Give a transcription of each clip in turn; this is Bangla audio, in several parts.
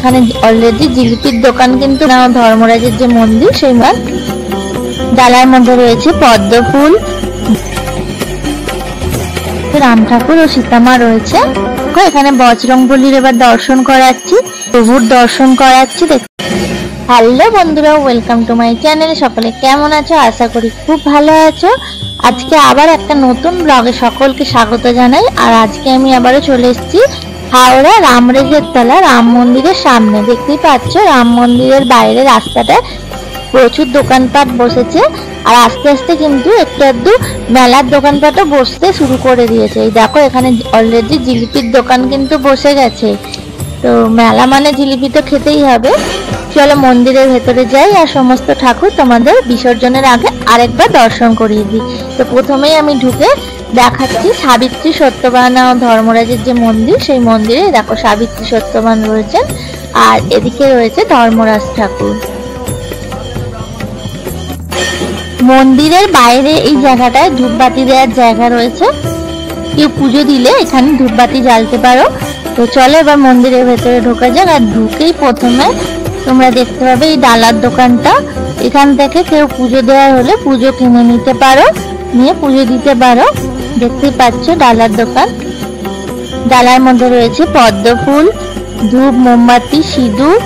এখানে অলরেডি জিলিপির দোকান কিন্তু ধর্মরাজের যে মন্দির সেই ডালার মধ্যে রয়েছে পদ্ম ফুল, রাম ঠাকুর ও সীতামা রয়েছে। এখানে বজরংবলীর এবার দর্শন করাচ্ছি, প্রভুর দর্শন করাচ্ছি। হ্যালো বন্ধুরা, ওয়েলকাম টু মাই চ্যানেল। সকলে কেমন আছো? আশা করি খুব ভালো আছো। আজকে আবার একটা নতুন ব্লগে সকলকে স্বাগত জানাই। আর আজকে আমি আবারও চলে এসেছি হাওড়া রামরেজের তলা রাম মন্দিরের সামনে। দেখতেই পাচ্ছ রাম মন্দিরের বাইরে রাস্তাটা প্রচুর দোকানপাট বসেছে, আর আস্তে আস্তে কিন্তু একটু আধটু মেলার দোকানপাটও বসতে শুরু করে দিয়েছে। এই দেখো এখানে অলরেডি জিলিপির দোকান কিন্তু বসে গেছে। তো মেলা মানে জিলিপি তো খেতেই হবে। চলো মন্দিরের ভেতরে যাই আর সমস্ত ঠাকুর তোমাদের বিসর্জনের আগে আরেকবার দর্শন করিয়ে দিই। তো প্রথমেই আমি ঢুকে দেখাচ্ছি সাবিত্রী সত্যবান ও ধর্মরাজের যে মন্দির, সেই মন্দিরে দেখো সাবিত্রী সত্যবান রয়েছেন, আর এদিকে রয়েছে ধর্মরাজ ঠাকুর। মন্দিরের বাইরে এই জায়গাটায় ধূপবাতি দেওয়ার জায়গা রয়েছে, কেউ পুজো দিলে এখানে ধূপবাতি জ্বালতে পারো। তো চলো এবার মন্দিরের ভেতরে ঢোকা যাক। আর ঢুকেই প্রথমে তোমরা দেখতে পাবে এই ডালার দোকানটা। এখান থেকে কেউ পুজো দেওয়ার হলে পুজো কিনে নিতে পারো, নিয়ে পুজো দিতে পারো। দেখতেই পাচ্ছ ডালার দোকান, ডালার মধ্যে রয়েছে পদ্ম ফুল, ধূপ, মোমবাতি, সিঁদুর,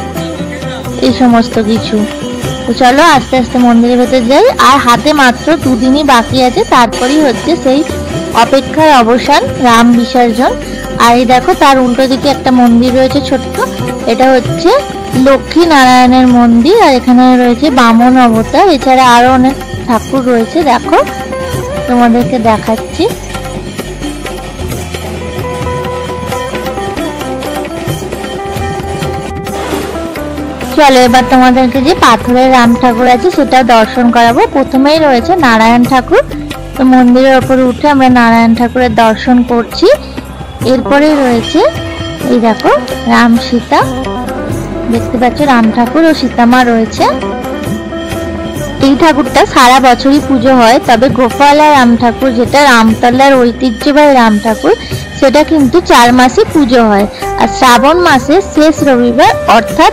এই সমস্ত কিছু। তো চলো আস্তে আস্তে মন্দিরের ভেতর যাই। আর হাতে মাত্র দুদিনই বাকি আছে, তারপরেই হচ্ছে সেই অপেক্ষার অবসান, রাম বিসর্জন। আর এই দেখো তার উল্টো দিকে একটা মন্দির রয়েছে ছোট্ট, এটা হচ্ছে লক্ষ্মী নারায়ণের মন্দির। আর এখানে রয়েছে বামন অবতার, এছাড়া আরো অনেক ঠাকুর রয়েছে। দেখো তোমাদেরকে দেখাচ্ছি। চলো এবার তোমাদেরকে যে পাথরের রাম ঠাকুর আছে সেটা দর্শন করাবো। প্রথমেই রয়েছে নারায়ণ ঠাকুর। তো মন্দিরের ওপরে উঠে আমরা নারায়ণ ঠাকুরের দর্শন করছি। এরপরে রয়েছে এই দেখো রাম সীতা, দেখতে পাচ্ছ রাম ঠাকুর ও সীতামা রয়েছে। এই ঠাকুরটা সারা বছরই পুজো হয়, তবে গোপালা রাম ঠাকুর যেটা রামতলার ঐতিহ্যবাহী রাম ঠাকুর, সেটা কিন্তু 4 মাসে পুজো হয়। আর শ্রাবণ মাসের শেষ রবিবার অর্থাৎ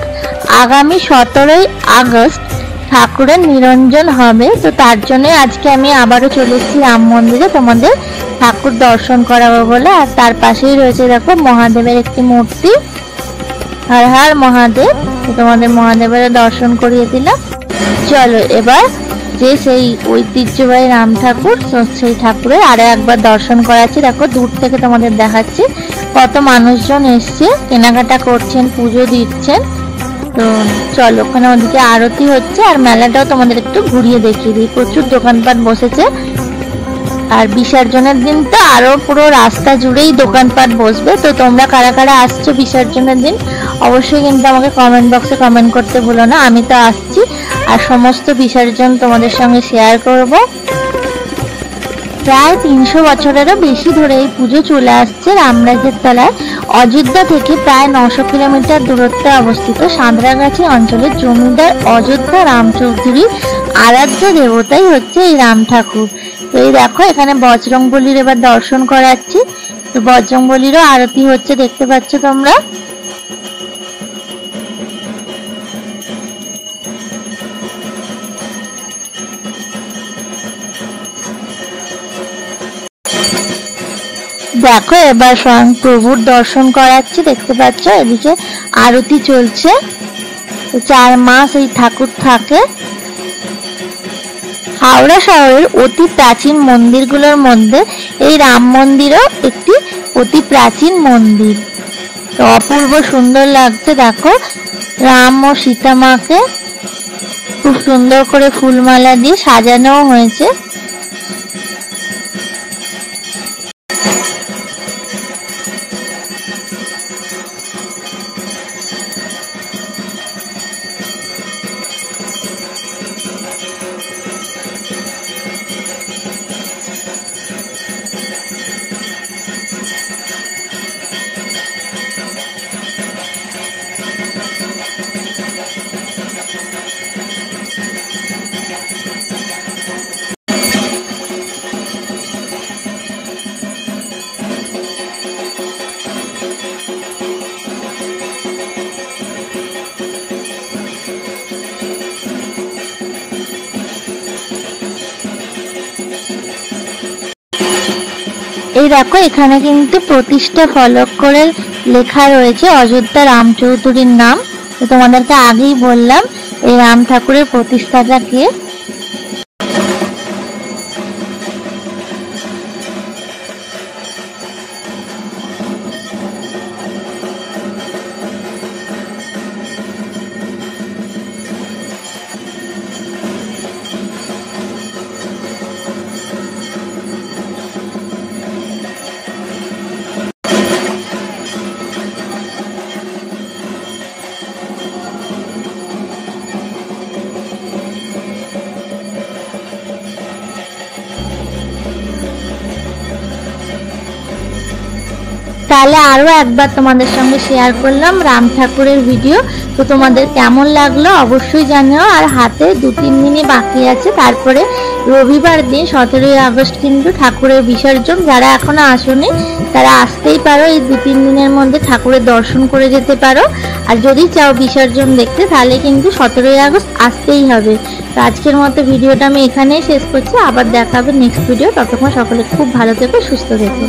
আগামী 17ই আগস্ট ঠাকুরের নিরঞ্জন হবে। তো তার জন্য আজকে আমি আবারও চলে এসেছি রাম মন্দিরে তোমাদের ঠাকুর দর্শন করাবো বলে। আর তার পাশেই রয়েছে দেখো মহাদেবের একটি মূর্তি, হর হর মহাদেব। তোমাদের মহাদেবের দর্শন করিয়ে দিলাম। চলো এবার যে সেই ঐতিহ্যবাহী রাম ঠাকুর, সেই ঠাকুরের আরো একবার দর্শন করাচ্ছি। দেখো দূর থেকে তোমাদের দেখাচ্ছি কত মানুষজন এসছে, কেনাকাটা করছেন, পুজো দিচ্ছেন। তো চলো ওখানে ওদিকে আরতি হচ্ছে, আর মেলাটাও তোমাদের একটু ঘুরিয়ে দেখিয়ে দিই। প্রচুর দোকানপাট বসেছে, আর বিসর্জনের দিন তো আরো পুরো রাস্তা জুড়েই দোকানপাট বসবে। তো তোমরা কারা কারা আসছো বিসর্জনের দিন অবশ্যই কিন্তু আমাকে কমেন্ট বক্সে কমেন্ট করতে ভুলো না। আমি তো আসছি আর সমস্ত বিসর্জন তোমাদের সঙ্গে শেয়ার করব। প্রায় 300 বছরেরও বেশি ধরে এই পুজো চলে আসছে রামরাজের তলায়। অযোধ্যা থেকে প্রায় 900 কিলোমিটার দূরত্বে অবস্থিত সাঁতরাগাছি অঞ্চলের জমিদার অযোধ্যা রাম চৌধুরীর আরাধ্য দেবতাই হচ্ছে এই রাম ঠাকুর। তো এই দেখো এখানে বজরংবলীর এবার দর্শন করাচ্ছি। তো বজরংবলীরও আরতি হচ্ছে, দেখতে পাচ্ছ তোমরা। দেখো এবার স্বয়ং প্রভুর দর্শন করাচ্ছি, দেখতে পাচ্ছ এদিকে আরতি চলছে। 4 মাস এই ঠাকুর থাকে। হাওড়া শহরের অতি প্রাচীন মন্দিরগুলোর মধ্যে এই রাম মন্দিরও একটি অতি প্রাচীন মন্দির। তো অপূর্ব সুন্দর লাগছে। দেখো রাম ও সীতা মাকে খুব সুন্দর করে ফুলমালা দিয়ে সাজানো হয়েছে। এই দেখো এখানে কিন্তু প্রতিষ্ঠা ফলক করে লেখা রয়েছে অযোধ্যা রাম চৌধুরীর নাম। তো তোমাদেরকে আগেই বললাম এই রাম ঠাকুরের প্রতিষ্ঠাটা কে। তাহলে আরো একবার তোমাদের সঙ্গে শেয়ার করলাম রাম ঠাকুরের ভিডিও। তো তোমাদের কেমন লাগলো অবশ্যই জানিও। আর হাতে 2-3 দিনই বাকি আছে, তারপরে রবিবার দিন 17ই আগস্ট কিন্তু ঠাকুরের বিসর্জন। যারা এখনো আসোনি তারা আসতেই পারো, এই 2-3 দিনের মধ্যে ঠাকুরের দর্শন করে যেতে পারো। আর যদি চাও বিসর্জন দেখতে তাহলে কিন্তু 17ই আগস্ট আসতেই হবে। তো আজকের মতো ভিডিওটা আমি এখানেই শেষ করছি, আবার দেখা হবে নেক্সট ভিডিও। ততক্ষণ সকলে খুব ভালো থেকো, সুস্থ থেকো।